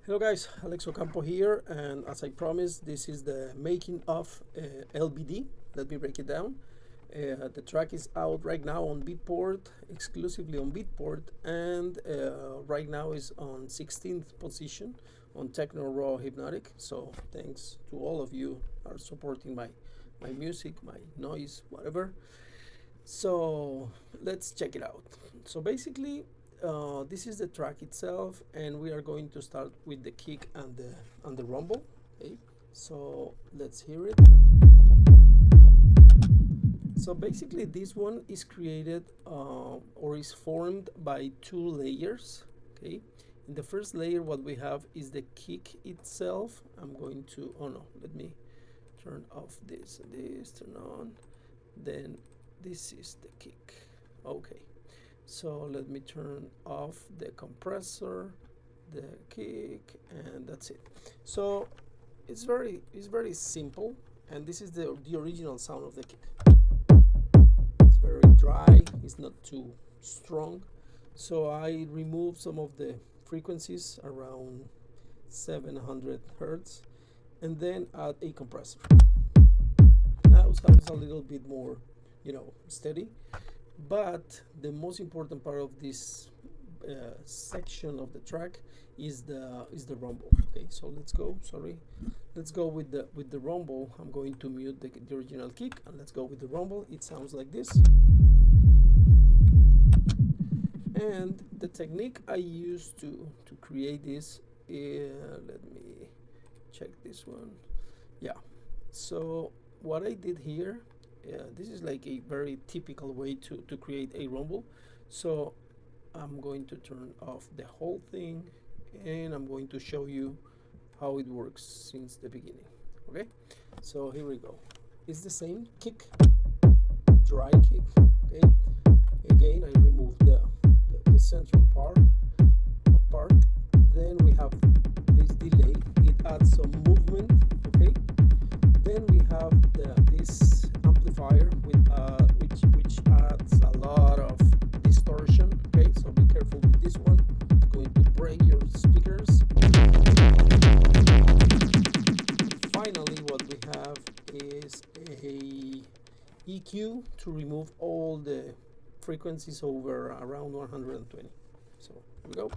Hello guys, Alex Ocampo here, and as I promised, this is the making of LBD. Let me break it down. The track is out right now on Beatport, exclusively on Beatport, and right now is on 16th position on Techno Raw Hypnotic. So thanks to all of you who are supporting my music, my noise, whatever. So let's check it out. So basically, this is the track itself, and we are going to start with the kick and the rumble. Okay, so let's hear it. So basically, this one is created or is formed by two layers. Okay, in the first layer, what we have is the kick itself. I'm going to let me turn off this, turn on. Then this is the kick. Okay. So let me turn off the compressor, the kick, and that's it. So it's very simple, and this is the original sound of the kick. It's very dry, it's not too strong. So I removed some of the frequencies around 700 hertz and then add a compressor. Now it sounds a little bit more, steady. But the most important part of this section of the track is the rumble. Okay, so let's go. Let's go with the rumble. I'm going to mute the original kick, and let's go with the rumble. It sounds like this. And the technique I used to create this, let me check this one. Yeah. So what I did here. This is like a very typical way to create a rumble. So I'm going to turn off the whole thing, and I'm going to show you how it works since the beginning. Okay, so here we go. It's the same kick, dry kick. Okay, again I remove the central part. Then we have this delay. It adds some movement. Okay, then we have this amplifier which adds a lot of distortion. Okay, so be careful with this one. It's going to break your speakers. Finally, what we have is a EQ to remove all the frequencies over around 120. So here we go.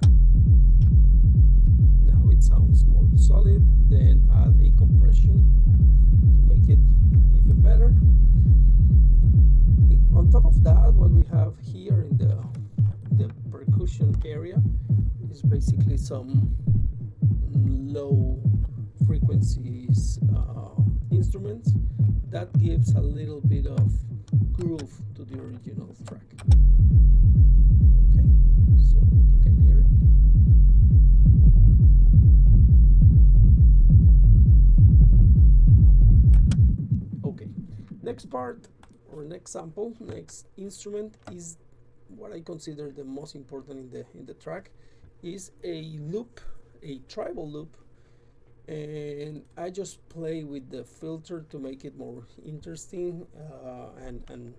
Now it sounds more solid. Then add a compression to make it even better. On top of that, what we have here in the percussion area is basically some low frequencies instruments that gives a little bit of groove to the original track. Okay, so you can hear it. Okay, next part or next sample, next instrument is what I consider the most important in the track, is a loop, a tribal loop, and I just play with the filter to make it more interesting and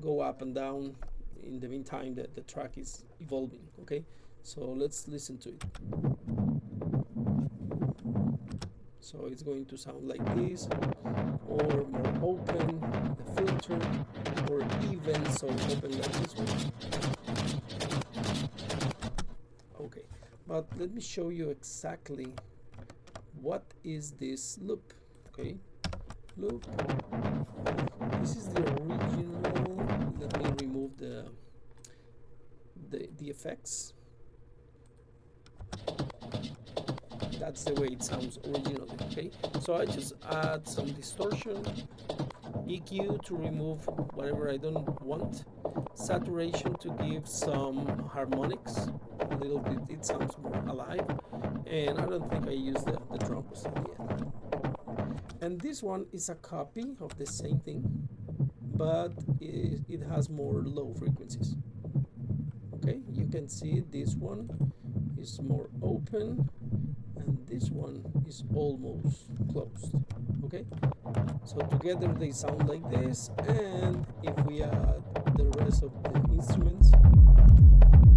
go up and down. In the meantime, the track is evolving. Okay, so let's listen to it. So it's going to sound like this, or more open, the filter, or even so open like this one. Okay, but let me show you exactly what is this loop. Okay, loop. This is the original. Let me remove the effects. That's the way it sounds originally. Okay, so I just add some distortion, EQ to remove whatever I don't want, saturation to give some harmonics a little bit. It sounds more alive, and I don't think I use the drums at the end. And this one is a copy of the same thing, but it has more low frequencies. Okay, you can see this one is more open, and this one is almost closed. Okay, so together they sound like this, and if we add the rest of the instruments,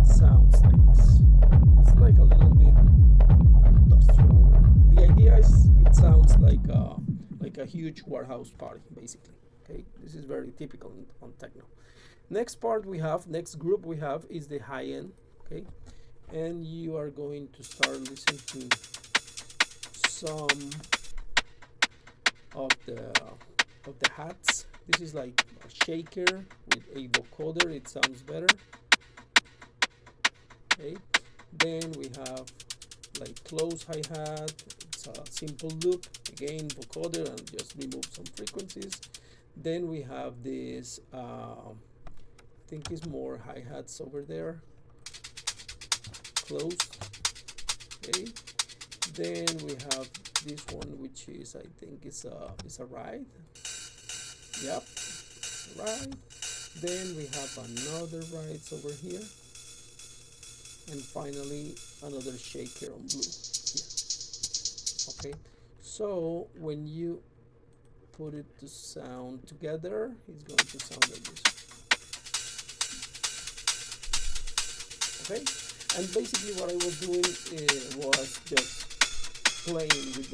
sounds like this. It's like a little bit industrial. like a huge warehouse party, basically. Okay, this is very typical on techno. Next group we have is the high end. Okay, and you are going to start listening to some of the hats. This is like a shaker with a vocoder. It sounds better. Okay, then we have like close hi-hat. It's a simple loop, again vocoder, and just remove some frequencies. Then we have this I think is more hi-hats over there, close. Okay, then we have this one, which is, I think is a ride. Yep, it's a ride. Then we have another rides over here, and finally another shaker on blue here. Okay, so when you put it to sound together, it's going to sound like this. Okay, and basically what I was doing was just playing with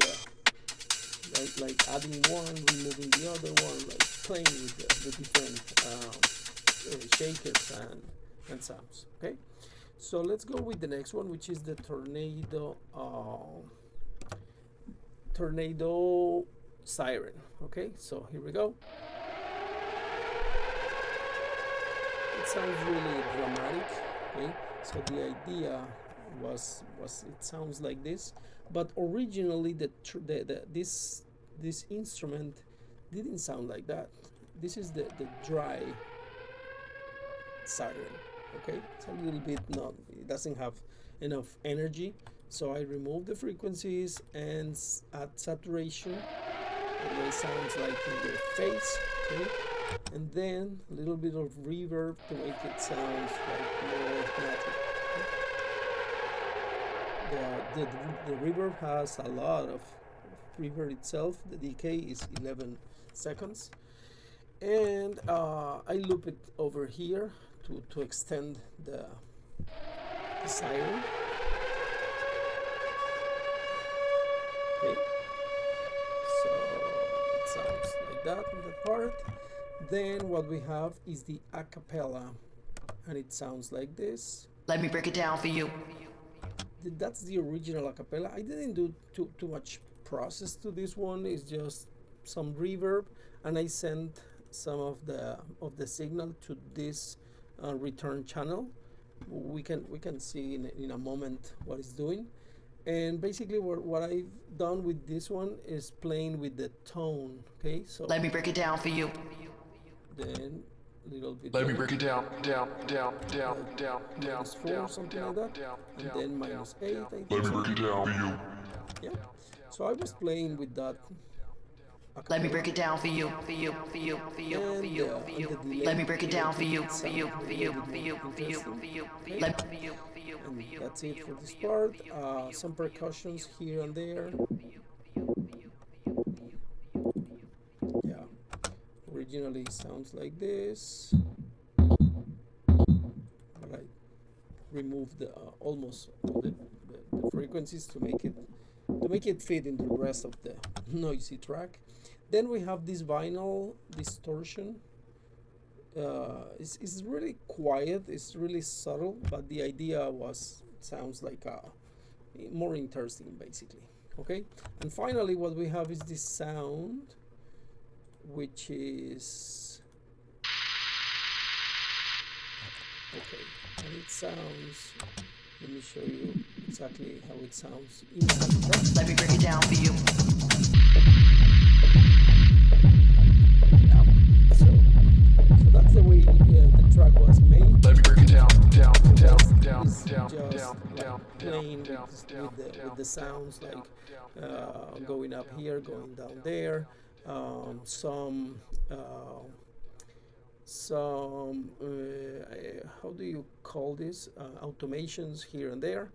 like adding one, removing the other one, like playing with the different shakers and sounds. Okay, so let's go with the next one, which is the tornado siren. Okay, so here we go. It sounds really dramatic. Okay, so the idea was it sounds like this, but originally this instrument didn't sound like that. This is the dry siren. Okay, it's a little bit not, it doesn't have enough energy, so I remove the frequencies and add saturation, and it sounds like in your face. Okay, and then a little bit of reverb to make it sound like more natural. The reverb has a lot of reverb itself. The decay is 11 seconds, and I loop it over here to extend the siren. Okay, so it sounds like that in the part. Then what we have is the a cappella, and it sounds like this. Let me break it down for you. That's the original a cappella. I didn't do too much process to this one. It's just some reverb, and I sent some of the signal to this return channel. We can see in a moment what it's doing. And basically what I've done with this one is playing with the tone. Okay, so let me break it down for you. Then a little bit. Let me break it down. -4, something like that, and then -8. I think. Let me break it down for you. Yeah. So I was playing with that. Let me break it down for you. Let me break it down for you. And that's it for this part. Some percussions here and there. Yeah. Originally it sounds like this, but I removed almost all the frequencies to make it fit in the rest of the noisy track. Then we have this vinyl distortion. It's really quiet, it's really subtle, but the idea was, it sounds like more interesting, basically. Okay, and finally what we have is this sound, which is okay, and it sounds, let me show you exactly how it sounds inside the track. Let me break it down for you. Yeah. So that's the way the track was made. Let me break it down. Playing with the sounds, like going up here, going down there, some how do you call this, automations here and there,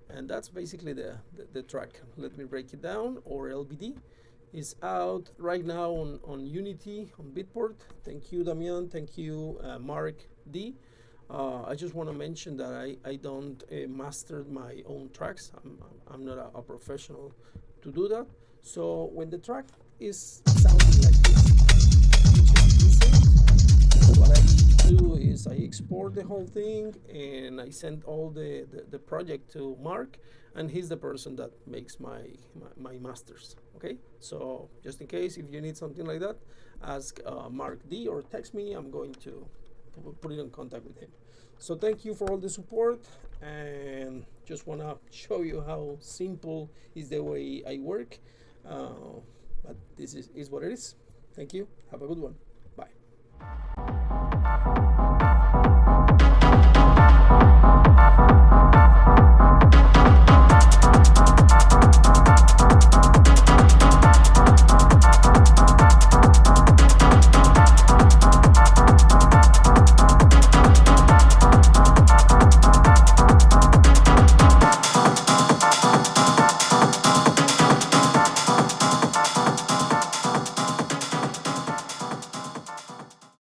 and that's basically the track. Let me break it down. Or LBD is out right now on Unity, on Beatport. Thank you, Damian. Thank you, Mark D. I just want to mention that I don't master my own tracks. I'm not a professional to do that. So when the track is sounding like this, which is decent. What I do is I export the whole thing and I send all the project to Mark, and he's the person that makes my masters. Okay, so just in case if you need something like that, ask Mark D or text me. I'm going to put it in contact with him. So thank you for all the support, and just want to show you how simple is the way I work. But this is what it is. Thank you. Have a good one. Bye.